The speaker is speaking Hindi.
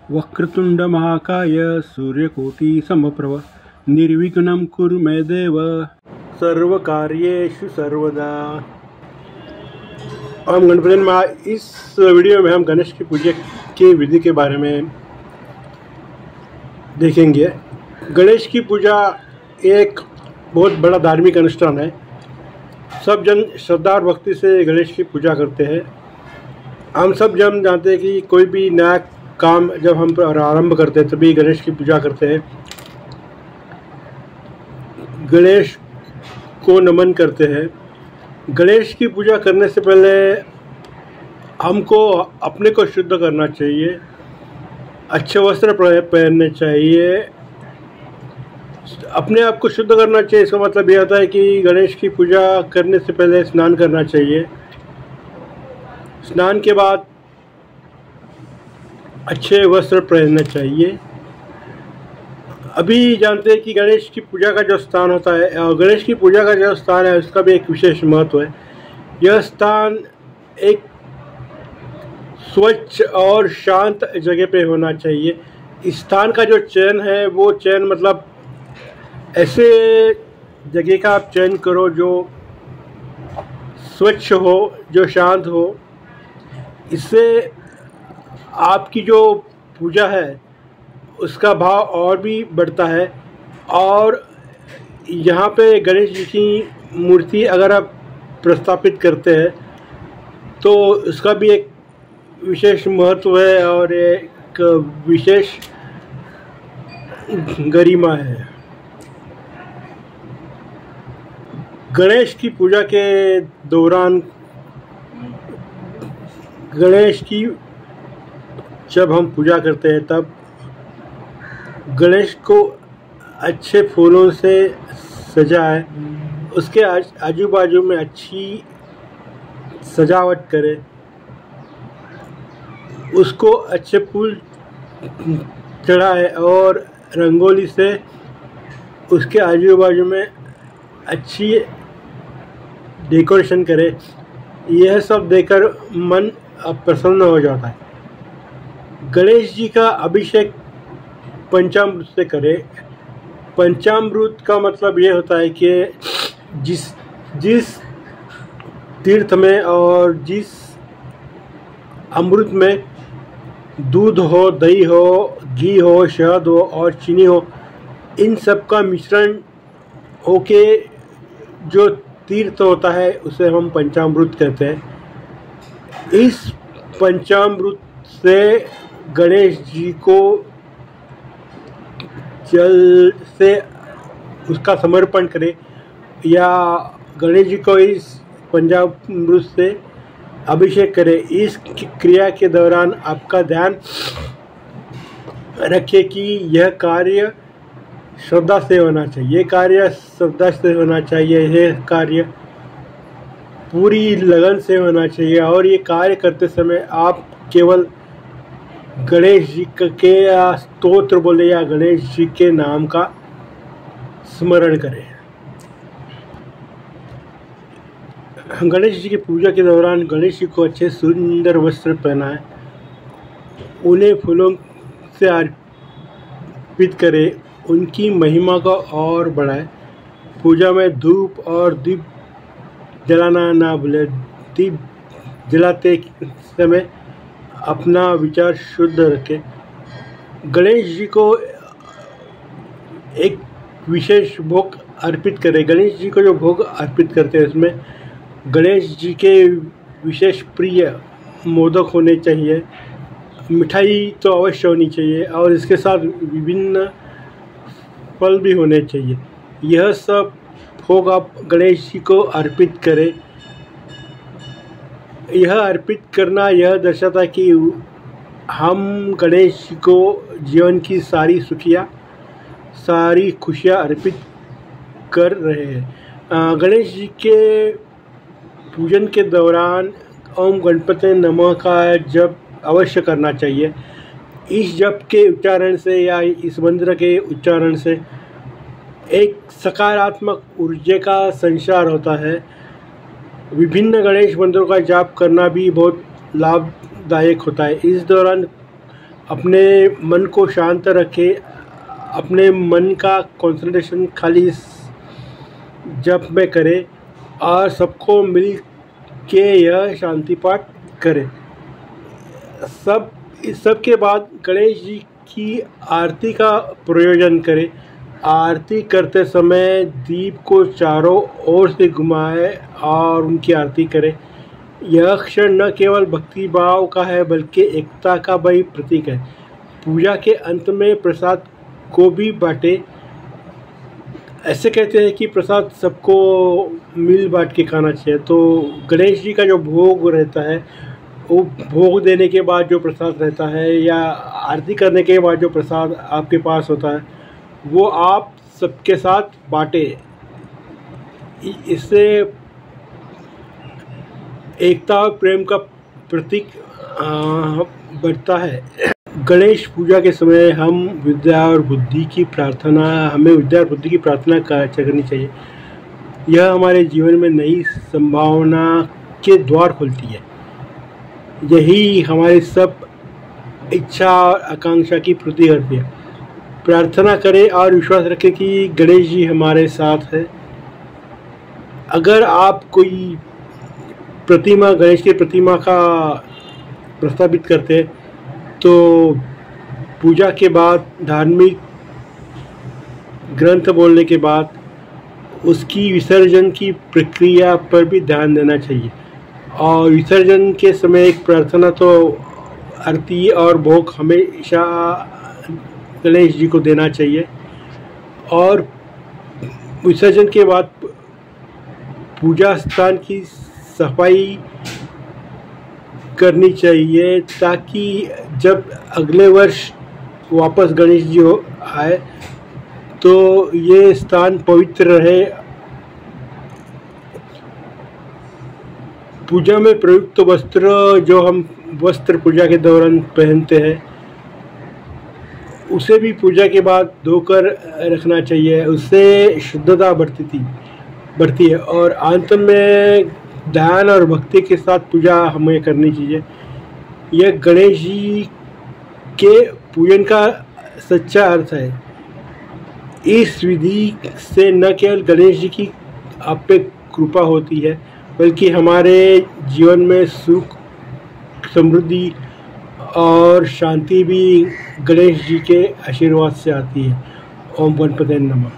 वक्रतुंड महाकाय सूर्यकोटि समप्रभ निर्विघ्नं कुरु मे देव सर्वकार्येषु सर्वदा। हम गणपति नमः। इस वीडियो में हम गणेश की पूजा की विधि के बारे में देखेंगे। गणेश की पूजा एक बहुत बड़ा धार्मिक अनुष्ठान है। सब जन श्रद्धा और भक्ति से गणेश की पूजा करते हैं। हम सब जन जानते हैं कि कोई भी नया काम जब हम आरंभ करते हैं तभी गणेश की पूजा करते हैं, गणेश को नमन करते हैं। गणेश की पूजा करने से पहले हमको अपने को शुद्ध करना चाहिए, अच्छे वस्त्र पहनने चाहिए, अपने आप को शुद्ध करना चाहिए। इसका मतलब यह होता है कि गणेश की पूजा करने से पहले स्नान करना चाहिए। स्नान के बाद अच्छे वस्त्र पहनने चाहिए। अभी जानते हैं कि गणेश की पूजा का जो स्थान होता है, गणेश की पूजा का जो स्थान है उसका भी एक विशेष महत्व है। यह स्थान एक स्वच्छ और शांत जगह पे होना चाहिए। इस स्थान का जो चयन है वो चयन मतलब ऐसे जगह का आप चयन करो जो स्वच्छ हो, जो शांत हो। इससे आपकी जो पूजा है उसका भाव और भी बढ़ता है। और यहाँ पे गणेश जी की मूर्ति अगर आप प्रस्थापित करते हैं तो उसका भी एक विशेष महत्व है और एक विशेष गरिमा है। गणेश की पूजा के दौरान गणेश की जब हम पूजा करते हैं तब गणेश को अच्छे फूलों से सजाए, उसके आजू बाजू में अच्छी सजावट करें, उसको अच्छे फूल चढ़ाए और रंगोली से उसके आजू बाजू में अच्छी डेकोरेशन करें। यह सब देखकर मन प्रसन्न हो जाता है। गणेश जी का अभिषेक पंचामृत से करें। पंचामृत का मतलब ये होता है कि जिस तीर्थ में और जिस अमृत में दूध हो, दही हो, घी हो, शहद हो और चीनी हो, इन सब का मिश्रण होके जो तीर्थ होता है उसे हम पंचामृत कहते हैं। इस पंचामृत से गणेश जी को जल से उसका समर्पण करें या गणेश जी को इस पंचामृत से अभिषेक करें। इस क्रिया के दौरान आपका ध्यान रखें कि यह कार्य श्रद्धा से होना चाहिए, कार्य श्रद्धा से होना चाहिए, यह कार्य पूरी लगन से होना चाहिए। और ये कार्य करते समय आप केवल गणेश जी के स्तोत्र बोले या गणेश जी के नाम का स्मरण करें। गणेश जी की पूजा के दौरान गणेश जी को अच्छे सुंदर वस्त्र पहनाएं, उन्हें फूलों से अर्पित करें, उनकी महिमा को और बढ़ाएं। पूजा में धूप और दीप जलाना ना भूले। दीप जलाते समय अपना विचार शुद्ध रखें। गणेश जी को एक विशेष भोग अर्पित करें। गणेश जी को जो भोग अर्पित करते हैं उसमें गणेश जी के विशेष प्रिय मोदक होने चाहिए, मिठाई तो अवश्य होनी चाहिए और इसके साथ विभिन्न फल भी होने चाहिए। यह सब भोग आप गणेश जी को अर्पित करें। यह अर्पित करना यह दर्शाता है कि हम गणेश जी को जीवन की सारी सुखियाँ, सारी खुशियाँ अर्पित कर रहे हैं। गणेश जी के पूजन के दौरान ओम गणपति नमः का जप अवश्य करना चाहिए। इस जप के उच्चारण से या इस मंत्र के उच्चारण से एक सकारात्मक ऊर्जा का संचार होता है। विभिन्न गणेश मंत्रों का जाप करना भी बहुत लाभदायक होता है। इस दौरान अपने मन को शांत रखें, अपने मन का कंसंट्रेशन खाली जप में करें और सबको मिल के यह शांति पाठ करें। इस सब के बाद गणेश जी की आरती का प्रयोजन करें। आरती करते समय दीप को चारों ओर से घुमाएं और उनकी आरती करें। यह क्षण न केवल भक्ति भाव का है बल्कि एकता का भी प्रतीक है। पूजा के अंत में प्रसाद को भी बांटे। ऐसे कहते हैं कि प्रसाद सबको मिल बांट के खाना चाहिए। तो गणेश जी का जो भोग रहता है, वो भोग देने के बाद जो प्रसाद रहता है या आरती करने के बाद जो प्रसाद आपके पास होता है, वो आप सबके साथ बांटे। इससे एकता और प्रेम का प्रतीक बढ़ता है। गणेश पूजा के समय हमें विद्या और बुद्धि की प्रार्थना करनी चाहिए। यह हमारे जीवन में नई संभावना के द्वार खोलती है। यही हमारी सब इच्छा और आकांक्षा की पूर्ति करती है। प्रार्थना करें और विश्वास रखें कि गणेश जी हमारे साथ है। अगर आप कोई गणेश की प्रतिमा का प्रस्तावित करते हैं तो पूजा के बाद धार्मिक ग्रंथ बोलने के बाद उसकी विसर्जन की प्रक्रिया पर भी ध्यान देना चाहिए। और विसर्जन के समय एक प्रार्थना तो आरती और भोग हमेशा गणेश जी को देना चाहिए। और विसर्जन के बाद पूजा स्थान की सफाई करनी चाहिए ताकि जब अगले वर्ष वापस गणेश जी आए तो ये स्थान पवित्र रहे। पूजा में प्रयुक्त वस्त्र जो हम पूजा के दौरान पहनते हैं, उसे भी पूजा के बाद धोकर रखना चाहिए। उससे शुद्धता बढ़ती है और अंत में ध्यान और भक्ति के साथ पूजा हमें करनी चाहिए। यह गणेश जी के पूजन का सच्चा अर्थ है। इस विधि से न केवल गणेश जी की आप पे कृपा होती है बल्कि हमारे जीवन में सुख, समृद्धि और शांति भी गणेश जी के आशीर्वाद से आती है। ओम गणपते नमः।